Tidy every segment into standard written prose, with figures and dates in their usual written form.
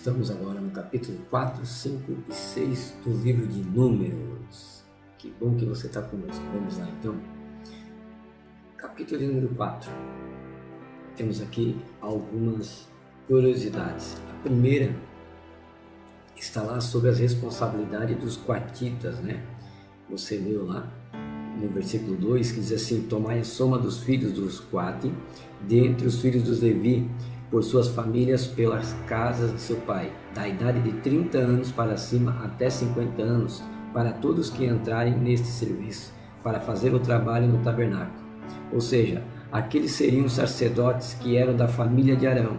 Estamos agora no capítulo 4, 5 e 6 do livro de Números. Que bom que você está conosco. Vamos lá então. Capítulo de número 4. Temos aqui algumas curiosidades. A primeira está lá sobre as responsabilidades dos quartitas, né? Você leu lá no versículo 2 que diz assim: tomai a soma dos filhos dos Quati, dentre os filhos dos Levi, por suas famílias, pelas casas de seu pai, da idade de 30 anos para cima até 50 anos, para todos que entrarem neste serviço, para fazer o trabalho no tabernáculo. Ou seja, aqueles seriam os sacerdotes que eram da família de Arão,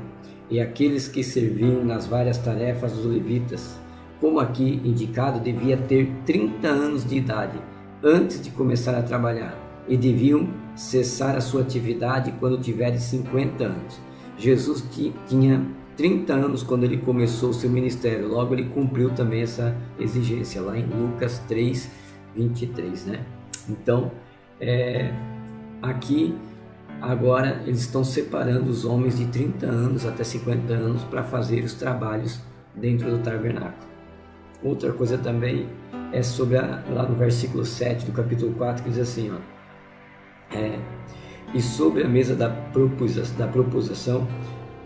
e aqueles que serviam nas várias tarefas dos levitas. Como aqui indicado, devia ter 30 anos de idade antes de começar a trabalhar, e deviam cessar a sua atividade quando tiverem 50 anos. Jesus tinha 30 anos quando ele começou o seu ministério, logo ele cumpriu também essa exigência, lá em Lucas 3, 23, né? Então, aqui, agora, eles estão separando os homens de 30 anos até 50 anos para fazer os trabalhos dentro do tabernáculo. Outra coisa também é sobre, lá no versículo 7 do capítulo 4, que diz assim, e sobre a mesa da proposição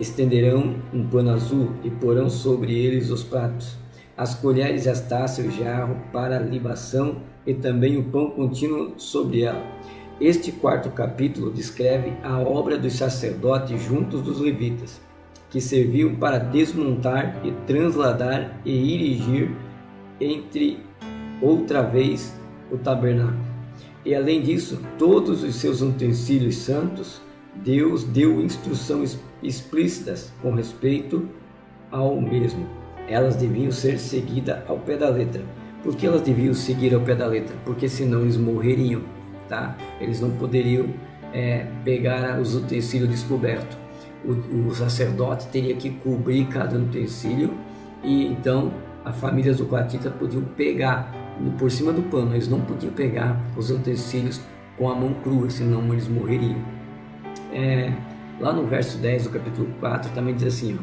estenderão um pano azul e porão sobre eles os pratos, as colheres, as taças e o jarro para a libação e também o pão contínuo sobre ela. Este quarto capítulo descreve a obra dos sacerdotes juntos dos levitas, que serviam para desmontar e transladar e erigir entre outra vez o tabernáculo. E além disso, todos os seus utensílios santos, Deus deu instruções explícitas com respeito ao mesmo. Elas deviam ser seguidas ao pé da letra. Por que elas deviam seguir ao pé da letra? Porque senão eles morreriam, tá? Eles não poderiam pegar os utensílios descobertos. O sacerdote teria que cobrir cada utensílio, e então as famílias do quartita podiam pegar por cima do pano. Eles não podiam pegar os utensílios com a mão crua, senão eles morreriam. Lá no verso 10 do capítulo 4 também diz assim,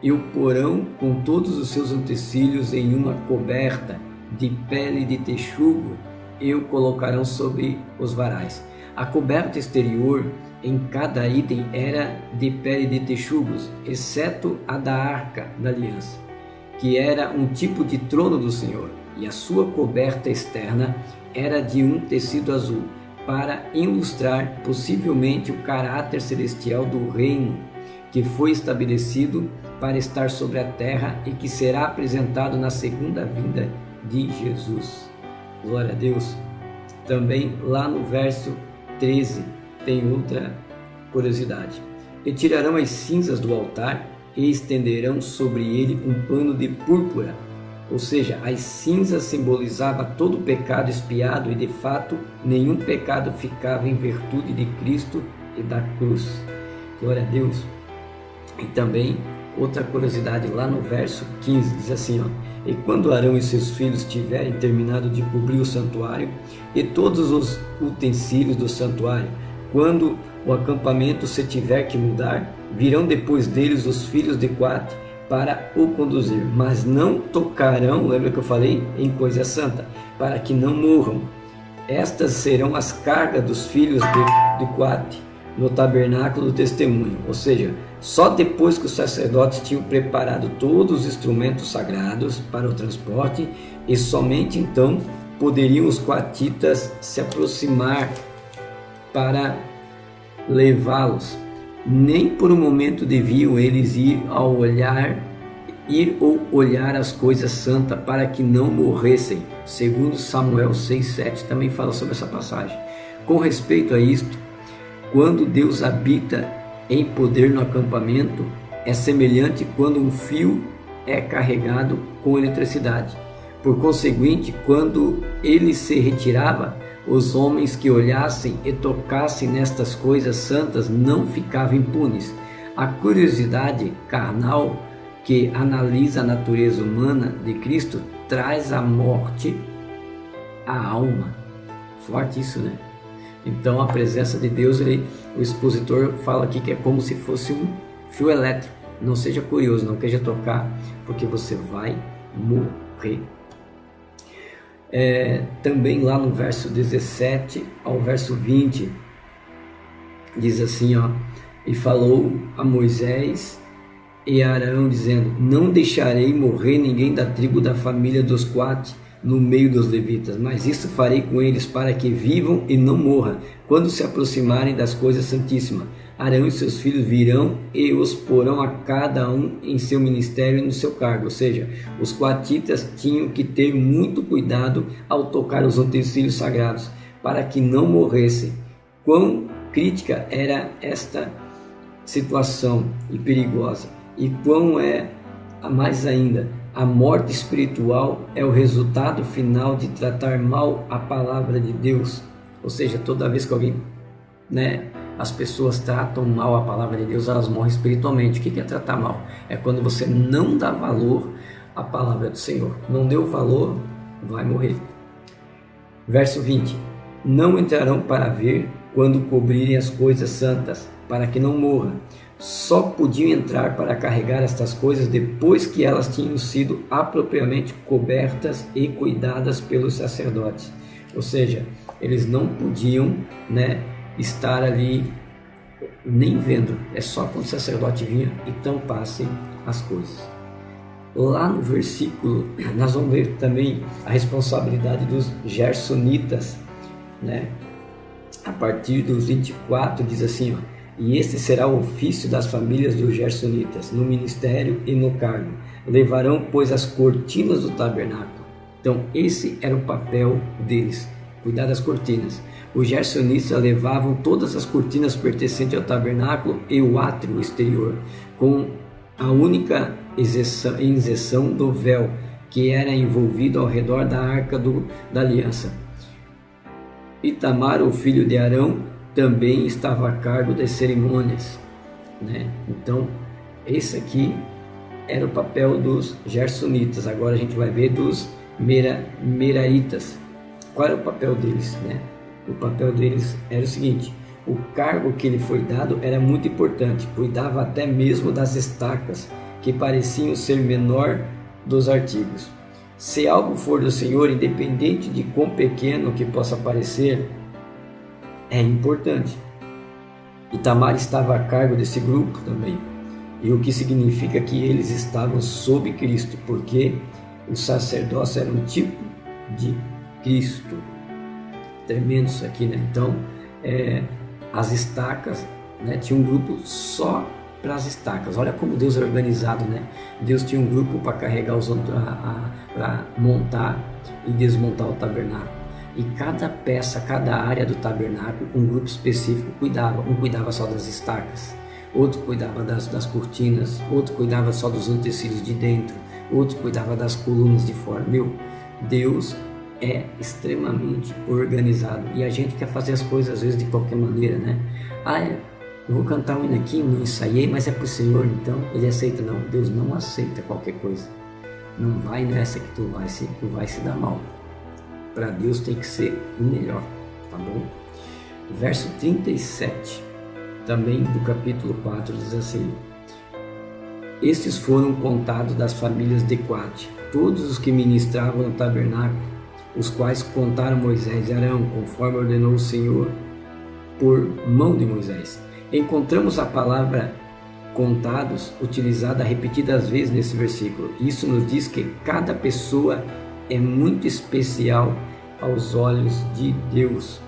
e o porão com todos os seus utensílios em uma coberta de pele de texugo e o colocarão sobre os varais. A coberta exterior em cada item era de pele de texugos, exceto a da arca da aliança, que era um tipo de trono do Senhor, e a sua coberta externa era de um tecido azul, para ilustrar possivelmente o caráter celestial do reino que foi estabelecido para estar sobre a terra e que será apresentado na segunda vinda de Jesus. Glória a Deus. Também lá no verso 13 tem outra curiosidade. E tirarão as cinzas do altar e estenderão sobre ele um pano de púrpura. Ou seja, as cinzas simbolizavam todo o pecado expiado, e de fato nenhum pecado ficava em virtude de Cristo e da cruz. Glória a Deus. E também outra curiosidade, lá no verso 15 diz assim, e quando Arão e seus filhos tiverem terminado de cobrir o santuário e todos os utensílios do santuário, quando o acampamento se tiver que mudar, virão depois deles os filhos de Quati para o conduzir, mas não tocarão, lembra que eu falei, em coisa santa, para que não morram. Estas serão as cargas dos filhos de Quati no tabernáculo do testemunho. Ou seja, só depois que os sacerdotes tinham preparado todos os instrumentos sagrados para o transporte, e somente então poderiam os quatitas se aproximar para levá-los. Nem por um momento deviam eles ir ou olhar as coisas santas para que não morressem. Segundo Samuel 6,7 também fala sobre essa passagem. Com respeito a isto, quando Deus habita em poder no acampamento, é semelhante quando um fio é carregado com eletricidade. Por conseguinte, quando ele se retirava, os homens que olhassem e tocassem nestas coisas santas não ficavam impunes. A curiosidade carnal que analisa a natureza humana de Cristo traz a morte à alma. Forte isso, né? Então a presença de Deus, o expositor fala aqui que é como se fosse um fio elétrico, Não seja curioso, não queira tocar, porque você vai morrer. Também lá no verso 17 ao verso 20, diz assim, e falou a Moisés e a Arão, dizendo: não deixarei morrer ninguém da tribo da família dos Coate no meio dos levitas, mas isto farei com eles para que vivam e não morram quando se aproximarem das coisas santíssimas. Arão e seus filhos virão e os porão a cada um em seu ministério e no seu cargo. Ou seja, os coatitas tinham que ter muito cuidado ao tocar os utensílios sagrados para que não morressem. Quão crítica era esta situação e perigosa, e quão mais ainda, a morte espiritual é o resultado final de tratar mal a palavra de Deus. Ou seja, toda vez que alguém, as pessoas tratam mal a palavra de Deus, elas morrem espiritualmente. O que é tratar mal? É quando você não dá valor à palavra do Senhor. Não deu valor, vai morrer. Verso 20: não entrarão para ver quando cobrirem as coisas santas, para que não morram. Só podiam entrar para carregar estas coisas depois que elas tinham sido apropriadamente cobertas e cuidadas pelos sacerdotes. Ou seja, eles não podiam, estar ali nem vendo. É só quando o sacerdote vinha e tampasse as coisas. Lá no versículo, nós vamos ver também a responsabilidade dos gersonitas, a partir dos 24 diz assim, e este será o ofício das famílias dos gersonitas, no ministério e no cargo. Levarão, pois, as cortinas do tabernáculo. Então, esse era o papel deles, cuidar das cortinas. Os gersonitas levavam todas as cortinas pertencentes ao tabernáculo e o átrio exterior, com a única isenção do véu, que era envolvido ao redor da arca da aliança. Itamar, o filho de Arão, também estava a cargo das cerimônias, Então, esse aqui era o papel dos gersonitas. Agora a gente vai ver dos meraritas. Qual era o papel deles, O papel deles era o seguinte: o cargo que lhe foi dado era muito importante, cuidava até mesmo das estacas, que pareciam ser menor dos artigos. Se algo for do Senhor, independente de quão pequeno que possa parecer, é importante. Itamar estava a cargo desse grupo também, e o que significa que eles estavam sob Cristo, porque o sacerdócio era um tipo de Cristo. Tremendo isso aqui, Então, as estacas, tinha um grupo só para as estacas. Olha como Deus é organizado, Deus tinha um grupo para carregar para montar e desmontar o tabernáculo. E cada peça, cada área do tabernáculo, um grupo específico cuidava. Um cuidava só das estacas, outro cuidava das cortinas, outro cuidava só dos utensílios de dentro, outro cuidava das colunas de fora. Deus é extremamente organizado, e a gente quer fazer as coisas às vezes de qualquer maneira, eu vou cantar um hino aqui, não ensaiei, mas é para o Senhor, então Ele aceita. Não, Deus não aceita qualquer coisa. Não vai nessa que tu vai se dar mal. Para Deus tem que ser o melhor, tá bom? Verso 37, também do capítulo 4, diz assim: estes foram contados das famílias de Coate, todos os que ministravam no tabernáculo, os quais contaram Moisés e Arão, conforme ordenou o Senhor por mão de Moisés. Encontramos a palavra contados utilizada repetidas vezes nesse versículo. Isso nos diz que cada pessoa é muito especial aos olhos de Deus,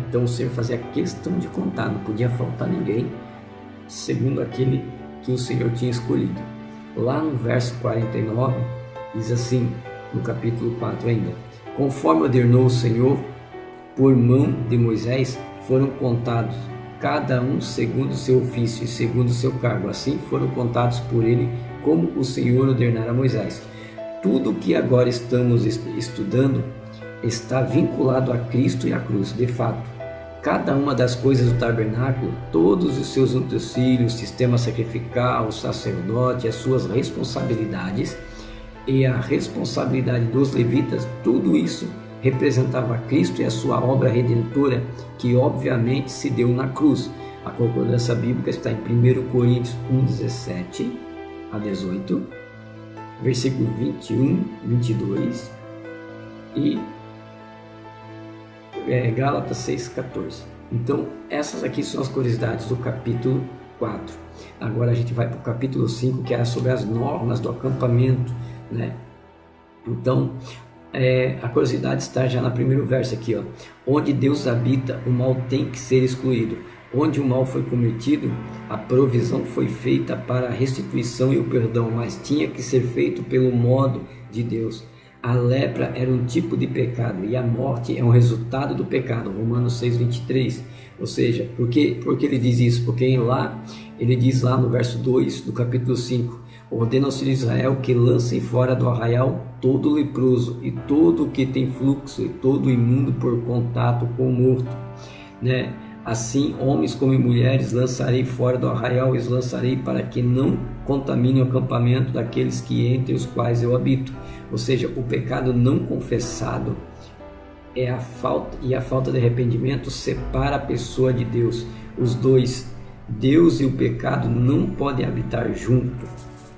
Então o Senhor fazia questão de contar, não podia faltar ninguém, segundo aquele que o Senhor tinha escolhido. Lá no verso 49, diz assim, no capítulo 4 ainda: conforme ordenou o Senhor por mão de Moisés, foram contados, cada um segundo o seu ofício e segundo o seu cargo. Assim foram contados por ele, como o Senhor ordenara a Moisés. Tudo o que agora estamos estudando está vinculado a Cristo e à cruz. De fato, cada uma das coisas do tabernáculo, todos os seus utensílios, sistema sacrificial, o sacerdote, as suas responsabilidades e a responsabilidade dos levitas, tudo isso representava Cristo e a sua obra redentora, que obviamente se deu na cruz. A concordância bíblica está em 1 Coríntios 1:17 a 18, versículo 21, 22 e Gálatas 6:14. Então, essas aqui são as curiosidades do capítulo 4. Agora a gente vai para o capítulo 5, que é sobre as normas do acampamento, né? Então, a curiosidade está já no primeiro verso aqui, ó. Onde Deus habita, o mal tem que ser excluído. Onde o mal foi cometido, a provisão foi feita para a restituição e o perdão, mas tinha que ser feito pelo modo de Deus. A lepra era um tipo de pecado e a morte é um resultado do pecado. Romanos 6:23. Ou seja, por que ele diz isso? Porque ele diz lá no verso 2 do capítulo 5: ordena aos filhos de Israel que lancem fora do arraial todo leproso e todo o que tem fluxo e todo imundo por contato com o morto, né? Assim, homens como mulheres lançarei fora do arraial, os lançarei para que não contamine o acampamento daqueles que entre os quais eu habito. Ou seja, o pecado não confessado é a falta de arrependimento separa a pessoa de Deus. Os dois, Deus e o pecado, não podem habitar junto.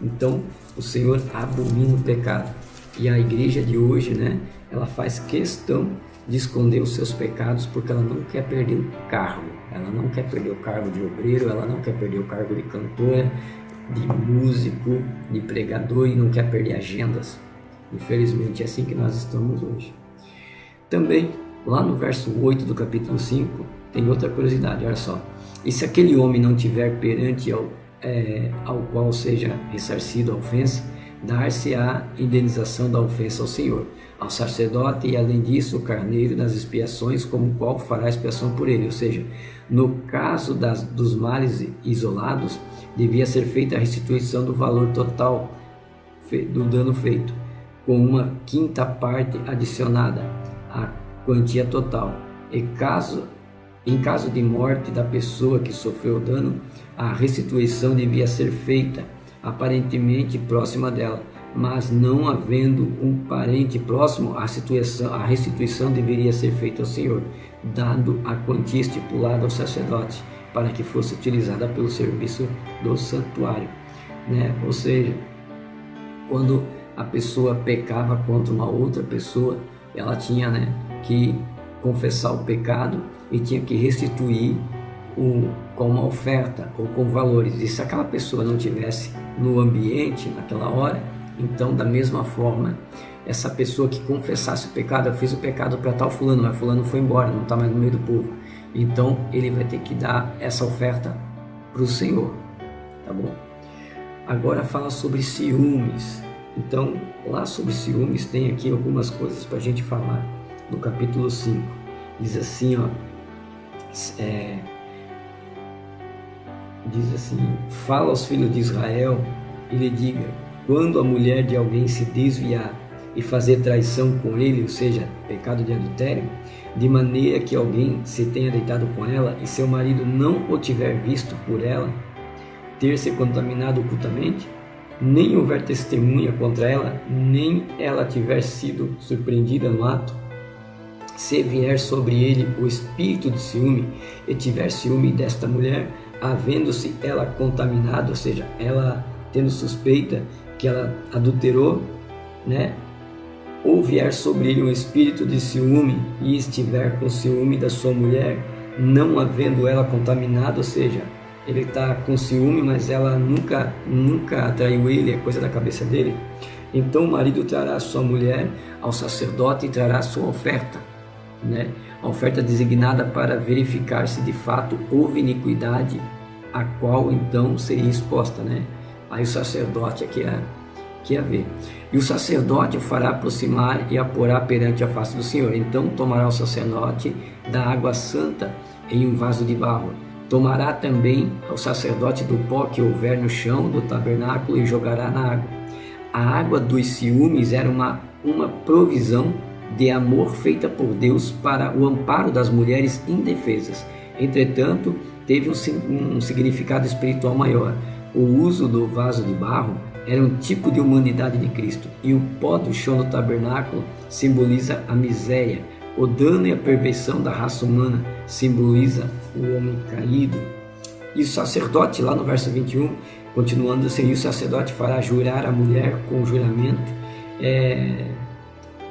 Então, o Senhor abomina o pecado. E a igreja de hoje, né, ela faz questão de esconder os seus pecados porque ela não quer perder o cargo. Ela não quer perder o cargo de obreiro, ela não quer perder o cargo de cantora, de músico, de pregador e não quer perder agendas. Infelizmente é assim que nós estamos hoje. Também, lá no verso 8 do capítulo 5, tem outra curiosidade, olha só. E se aquele homem não tiver perante ao qual seja ressarcido a ofensa, dar-se-á indenização da ofensa ao Senhor, ao sacerdote, e além disso o carneiro das expiações, como o qual fará expiação por ele. Ou seja, no caso dos males isolados, devia ser feita a restituição do valor total do dano feito, com uma quinta parte adicionada à quantia total. Em caso de morte da pessoa que sofreu o dano, a restituição devia ser feita aparentemente próxima dela, mas não havendo um parente próximo, a restituição deveria ser feita ao Senhor, dado a quantia estipulada ao sacerdote, para que fosse utilizada pelo serviço do santuário, né? Ou seja, quando a pessoa pecava contra uma outra pessoa, ela tinha, né, que confessar o pecado e tinha que restituir com uma oferta ou com valores. E se aquela pessoa não tivesse no ambiente naquela hora, então da mesma forma, essa pessoa que confessasse o pecado: eu fiz o pecado para tal fulano, mas fulano foi embora, não está mais no meio do povo, então ele vai ter que dar essa oferta para o Senhor, tá bom? Agora fala sobre ciúmes. Então, lá sobre ciúmes tem aqui algumas coisas para a gente falar no capítulo 5. Diz assim, ó, diz assim: fala aos filhos de Israel e lhe diga: quando a mulher de alguém se desviar e fazer traição com ele, ou seja, pecado de adultério, de maneira que alguém se tenha deitado com ela e seu marido não o tiver visto por ela ter se contaminado ocultamente, nem houver testemunha contra ela, nem ela tiver sido surpreendida no ato, se vier sobre ele o espírito de ciúme e tiver ciúme desta mulher, havendo-se ela contaminado, ou seja, ela tendo suspeita que ela adulterou, né? Ou vier sobre ele um espírito de ciúme e estiver com ciúme da sua mulher, não havendo ela contaminado, ou seja, ele está com ciúme, mas ela nunca atraiu ele, é coisa da cabeça dele. Então o marido trará a sua mulher ao sacerdote e trará a sua oferta, né? A oferta designada para verificar se de fato houve iniquidade, a qual então seria exposta, né? Aí o sacerdote aqui ia ver. E o sacerdote o fará aproximar e a porá perante a face do Senhor. Então tomará o sacerdote da água santa em um vaso de barro. Tomará também o sacerdote do pó que houver no chão do tabernáculo e jogará na água. A água dos ciúmes era uma provisão de amor feita por Deus para o amparo das mulheres indefesas. Entretanto, teve um significado espiritual maior. O uso do vaso de barro era um tipo de humanidade de Cristo, e o pó do chão do tabernáculo simboliza a miséria. O dano e a perversão da raça humana simboliza o homem caído. E o sacerdote, lá no verso 21, continuando assim, o sacerdote fará jurar a mulher com juramento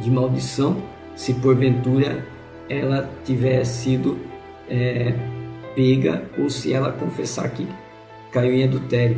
de maldição, se porventura ela tiver sido pega ou se ela confessar que caiu em adultério.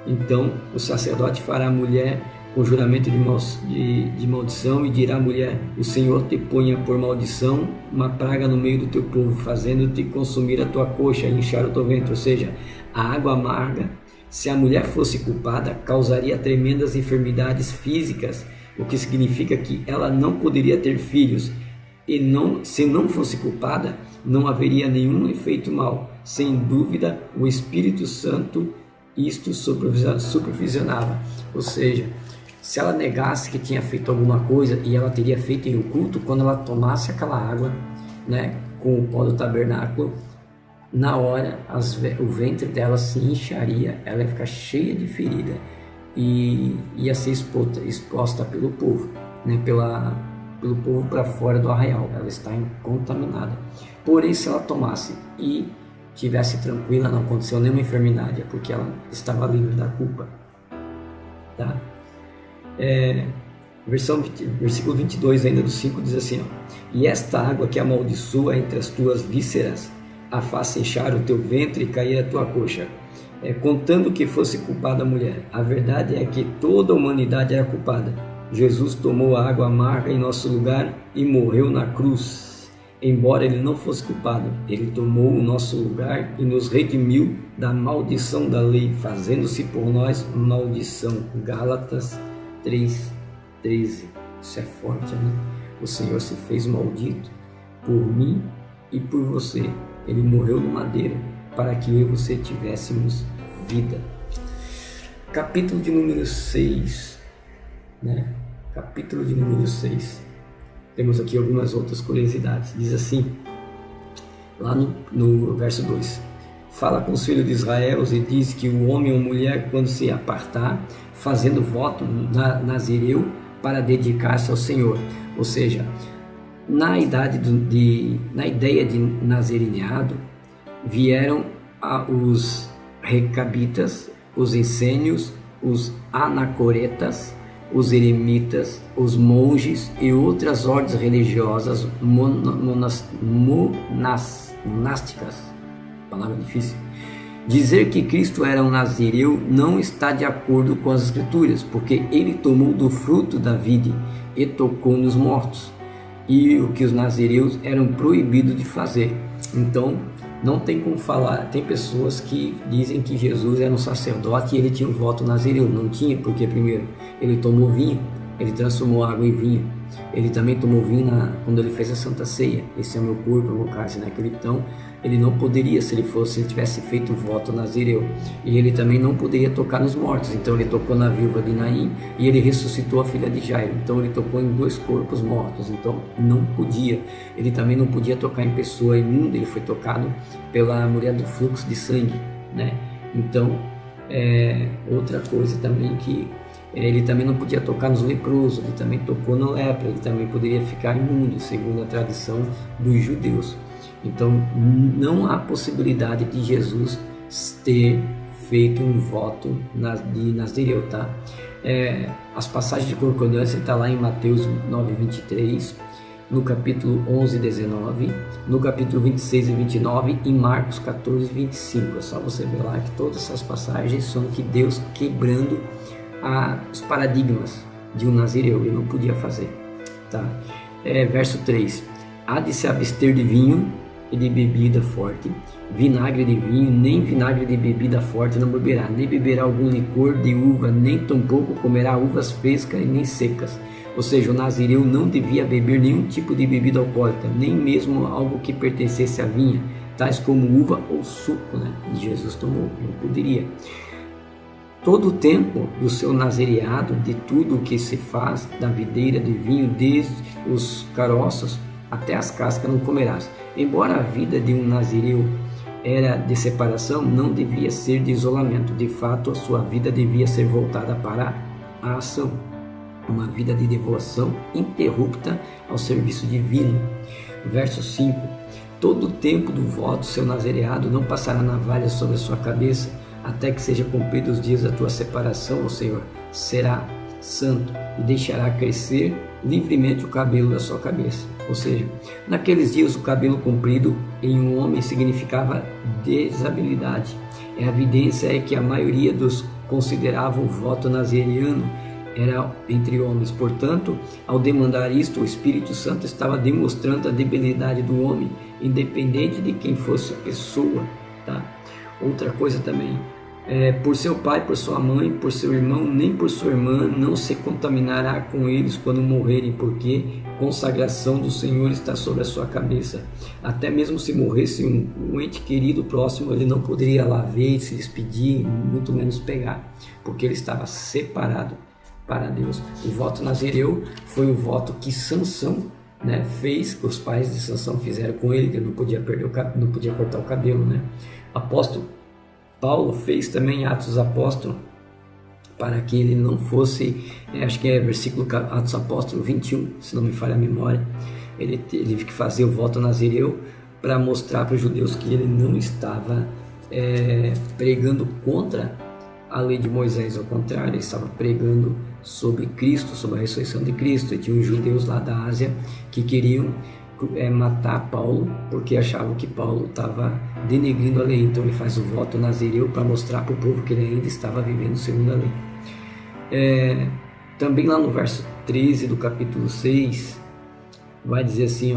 Então o sacerdote fará a mulher com juramento de maldição e dirá à mulher: o Senhor te ponha por maldição uma praga no meio do teu povo, fazendo-te consumir a tua coxa e inchar o teu ventre. Ou seja, a água amarga, se a mulher fosse culpada, causaria tremendas enfermidades físicas, o que significa que ela não poderia ter filhos. E se não fosse culpada, não haveria nenhum efeito mal. Sem dúvida, o Espírito Santo isto supervisionava. Ou seja, se ela negasse que tinha feito alguma coisa e ela teria feito em oculto, quando ela tomasse aquela água, né, com o pó do tabernáculo, na hora o ventre dela se incharia, ela ia ficar cheia de ferida e ia ser exposta pelo povo, né, pelo povo para fora do arraial. Ela está contaminada. Porém, se ela tomasse e tivesse tranquila, não aconteceu nenhuma enfermidade, é porque ela estava livre da culpa. Tá? Versículo 22 ainda do 5 diz assim, e esta água que amaldiçoa entre as tuas vísceras a faça inchar o teu ventre e cair a tua coxa, contando que fosse culpada a mulher. A verdade é que toda a humanidade era culpada. Jesus tomou a água amarga em nosso lugar e morreu na cruz. Embora ele não fosse culpado, ele tomou o nosso lugar e nos redimiu da maldição da lei, fazendo-se por nós maldição. Gálatas 3:13. Isso é forte, né? O Senhor se fez maldito por mim e por você. Ele morreu no madeiro para que eu e você tivéssemos vida. Capítulo de número 6, né? Capítulo de número 6. Temos aqui algumas outras curiosidades. Diz assim, lá no verso 2: fala com os filhos de Israel e diz que o homem ou mulher, quando se apartar, fazendo voto nazireu para dedicar-se ao Senhor. Ou seja, na ideia de nazireado, vieram os recabitas, os essênios, os anacoretas, os eremitas, os monges e outras ordens religiosas monásticas. Palavra difícil. Dizer que Cristo era um nazireu não está de acordo com as Escrituras, porque ele tomou do fruto da vide e tocou nos mortos, e o que os nazireus eram proibidos de fazer. Então, não tem como falar. Tem pessoas que dizem que Jesus era um sacerdote e ele tinha um voto nazireu. Não tinha, porque primeiro, ele tomou vinho, ele transformou água em vinho. Ele também tomou vinho quando ele fez a Santa Ceia. Esse é o meu corpo, o meu cálice, naquele então. Ele não poderia, se ele tivesse feito o voto nazireu. E ele também não poderia tocar nos mortos. Então ele tocou na viúva de Naim e ele ressuscitou a filha de Jairo. Então ele tocou em 2 corpos mortos. Então não podia. Ele também não podia tocar em pessoa imunda. Ele foi tocado pela mulher do fluxo de sangue, né? Então, outra coisa também que ele também não podia tocar nos leprosos. Ele também tocou no lepra. Ele também poderia ficar imundo, segundo a tradição dos judeus. Então, não há possibilidade de Jesus ter feito um voto de nazireu, tá? As passagens de concordância está lá em Mateus 9:23, no capítulo 11:19, no capítulo 26 e 29 e Marcos 14:25. É só você ver lá que todas essas passagens são que Deus quebrando os paradigmas de um nazireu. Ele não podia fazer, tá? Verso 3: há de se abster de vinho e de bebida forte, vinagre de vinho, nem vinagre de bebida forte não beberá, nem beberá algum licor de uva, nem tampouco comerá uvas frescas e nem secas. Ou seja, o nazireu não devia beber nenhum tipo de bebida alcoólica, nem mesmo algo que pertencesse à vinha, tais como uva ou suco, né? E Jesus tomou, não poderia. Todo o tempo do seu nazireado, de tudo o que se faz da videira de vinho, desde os caroços até as cascas, não comerás. Embora a vida de um nazireu era de separação, não devia ser de isolamento. De fato, a sua vida devia ser voltada para a ação. uma vida de devoção interrupta ao serviço divino. Verso 5: todo o tempo do voto, seu nazereado, não passará navalha sobre a sua cabeça, até que seja cumprido os dias da tua separação, ó Senhor. Será santo e deixará crescer livremente o cabelo da sua cabeça. Ou seja, naqueles dias o cabelo comprido em um homem significava desabilidade. A evidência é que a maioria dos considerava o voto nazireno era entre homens. Portanto, ao demandar isto, o Espírito Santo estava demonstrando a debilidade do homem, independente de quem fosse a pessoa, tá? Outra coisa também, por seu pai, por sua mãe, por seu irmão, nem por sua irmã, não se contaminará com eles quando morrerem, porque consagração do Senhor está sobre a sua cabeça. Até mesmo se morresse um ente querido próximo, ele não poderia lá ver, se despedir, muito menos pegar, porque ele estava separado para Deus. O voto nazireu foi o voto que Sansão, fez, que os pais de Sansão fizeram com ele, que ele não podia não podia cortar o cabelo, Apóstolo Paulo fez também Atos dos Apóstolos, para que ele não fosse, acho que é versículo Atos Apóstolos 21, se não me falha a memória, ele teve que fazer o voto nazireu para mostrar para os judeus que ele não estava pregando contra a lei de Moisés, ao contrário, ele estava pregando sobre Cristo, sobre a ressurreição de Cristo. E tinha os judeus lá da Ásia que queriam matar Paulo, porque achavam que Paulo estava denegrindo a lei. Então ele faz o voto nazireu para mostrar para o povo que ele ainda estava vivendo segundo a lei. Também lá no verso 13 do capítulo 6 vai dizer assim,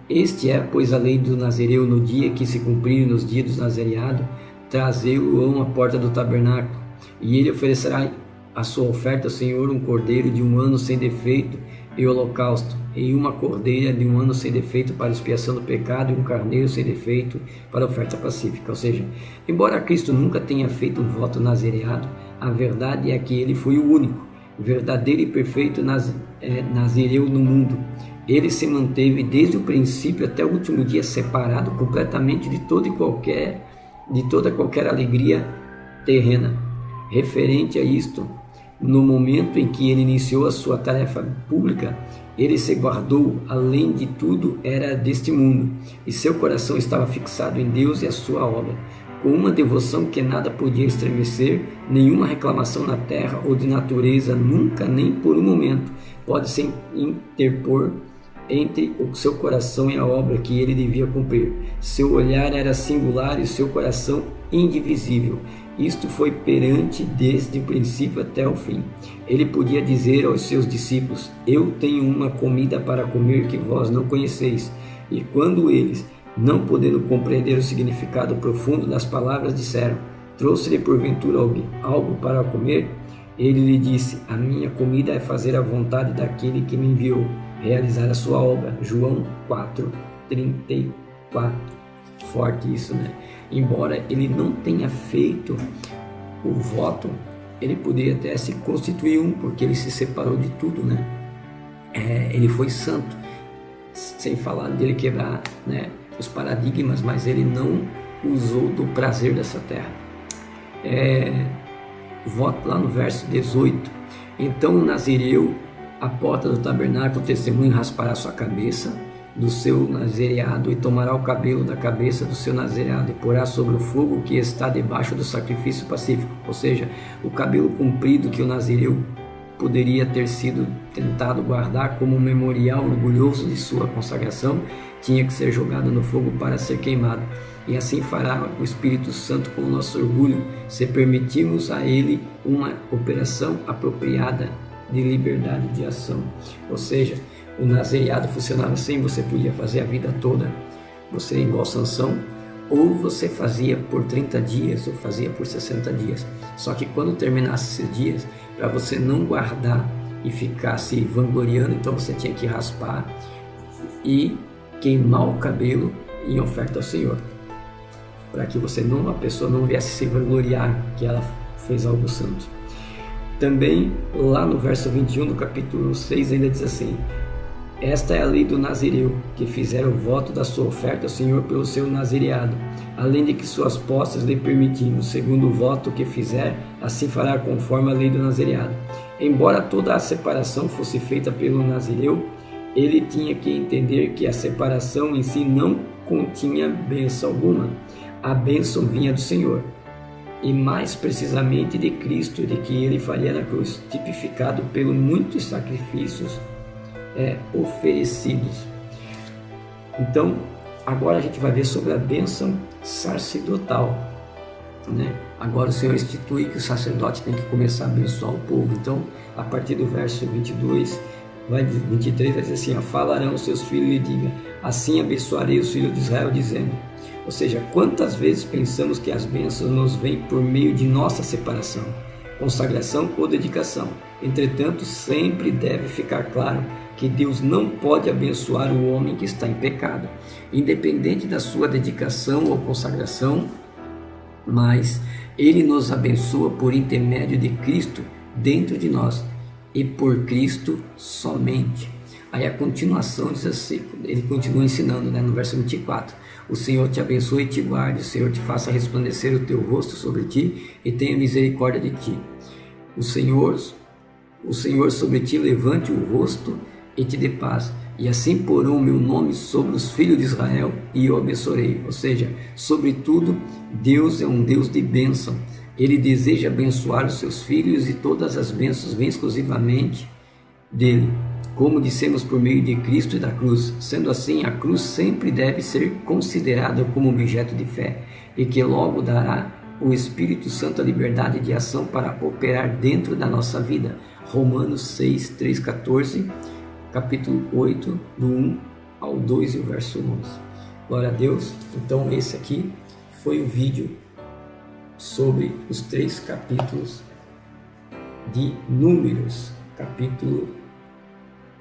este é, pois, a lei do nazireu: no dia que se cumprir, nos dias do nazereado, trazê-lo à porta do tabernáculo, e ele oferecerá a sua oferta ao Senhor um cordeiro de 1 ano sem defeito e holocausto, e uma cordeira de 1 ano sem defeito para expiação do pecado, e um carneiro sem defeito para oferta pacífica. Ou seja, embora Cristo nunca tenha feito um voto nazireado, a verdade é que ele foi o único, verdadeiro e perfeito nazireu no mundo. Ele se manteve desde o princípio até o último dia separado completamente de toda qualquer alegria terrena. Referente a isto, no momento em que ele iniciou a sua tarefa pública, ele se guardou, além de tudo, era deste mundo, e seu coração estava fixado em Deus e a sua obra, com uma devoção que nada podia estremecer, nenhuma reclamação na terra ou de natureza, nunca, nem por um momento, pode se interpor entre o seu coração e a obra que ele devia cumprir. Seu olhar era singular e seu coração indivisível. Isto foi perante desde o princípio até o fim. Ele podia dizer aos seus discípulos: eu tenho uma comida para comer que vós não conheceis. E quando eles, não podendo compreender o significado profundo das palavras, disseram: trouxe-lhe porventura algo para comer? Ele lhe disse: a minha comida é fazer a vontade daquele que me enviou, realizar a sua obra. João 4:34. Forte isso, Embora ele não tenha feito o voto, ele poderia até se constituir porque ele se separou de tudo, ele foi santo, sem falar dele quebrar, os paradigmas, mas ele não usou do prazer dessa terra. Voto lá no verso 18: então o nazireu, à porta do tabernáculo, testemunho, raspará sua cabeça do seu nazereado, e tomará o cabelo da cabeça do seu nazereado e porá sobre o fogo que está debaixo do sacrifício pacífico. Ou seja, o cabelo comprido que o nazireu poderia ter sido tentado guardar como um memorial orgulhoso de sua consagração, tinha que ser jogado no fogo para ser queimado. E assim fará o Espírito Santo com o nosso orgulho, se permitirmos a ele uma operação apropriada de liberdade de ação. Ou seja, o nazereado funcionava assim: você podia fazer a vida toda, você igual Sansão, ou você fazia por 30 dias, ou fazia por 60 dias. Só que quando terminasse esses dias, para você não guardar e ficar se vangloriando, então você tinha que raspar e queimar o cabelo em oferta ao Senhor, para que a pessoa não viesse se vangloriar que ela fez algo santo. Também lá no verso 21 do capítulo 6 ainda diz assim: esta é a lei do nazireu, que fizer o voto da sua oferta ao Senhor pelo seu nazireado, além de que suas posses lhe permitiam, segundo o voto que fizer, assim fará conforme a lei do nazireado. embora toda a separação fosse feita pelo nazireu, ele tinha que entender que a separação em si não continha bênção alguma. A bênção vinha do Senhor, e mais precisamente de Cristo, de que ele faria na cruz, tipificado pelos muitos sacrifícios oferecidos. Então, agora a gente vai ver sobre a bênção sacerdotal, né? Agora o Senhor institui que o sacerdote tem que começar a abençoar o povo. Então, a partir do verso 23, vai dizer assim: falarão os seus filhos e diga, assim abençoarei os filhos de Israel, dizendo. Ou seja, quantas vezes pensamos que as bênçãos nos vêm por meio de nossa separação, consagração ou dedicação? Entretanto, sempre deve ficar claro que Deus não pode abençoar o homem que está em pecado, independente da sua dedicação ou consagração, mas Ele nos abençoa por intermédio de Cristo dentro de nós e por Cristo somente. Aí a continuação diz assim, ele continua ensinando, né, no verso 24: o Senhor te abençoe e te guarde, o Senhor te faça resplandecer o teu rosto sobre ti e tenha misericórdia de ti. O Senhor sobre ti levante o rosto e te dê paz. E assim porão o meu nome sobre os filhos de Israel e eu abençoarei. Ou seja, sobretudo, Deus é um Deus de bênção. Ele deseja abençoar os seus filhos e todas as bênçãos vêm exclusivamente dele, como dissemos por meio de Cristo e da cruz. Sendo assim, a cruz sempre deve ser considerada como objeto de fé e que logo dará o Espírito Santo a liberdade de ação para operar dentro da nossa vida. Romanos 6, 3, 14, capítulo 8, do 1 ao 2 e o verso 11. Glória a Deus. Então esse aqui foi o vídeo sobre os 3 capítulos de Números, capítulo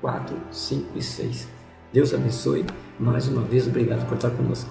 4, 5 e 6. Deus abençoe. Mais uma vez, obrigado por estar conosco.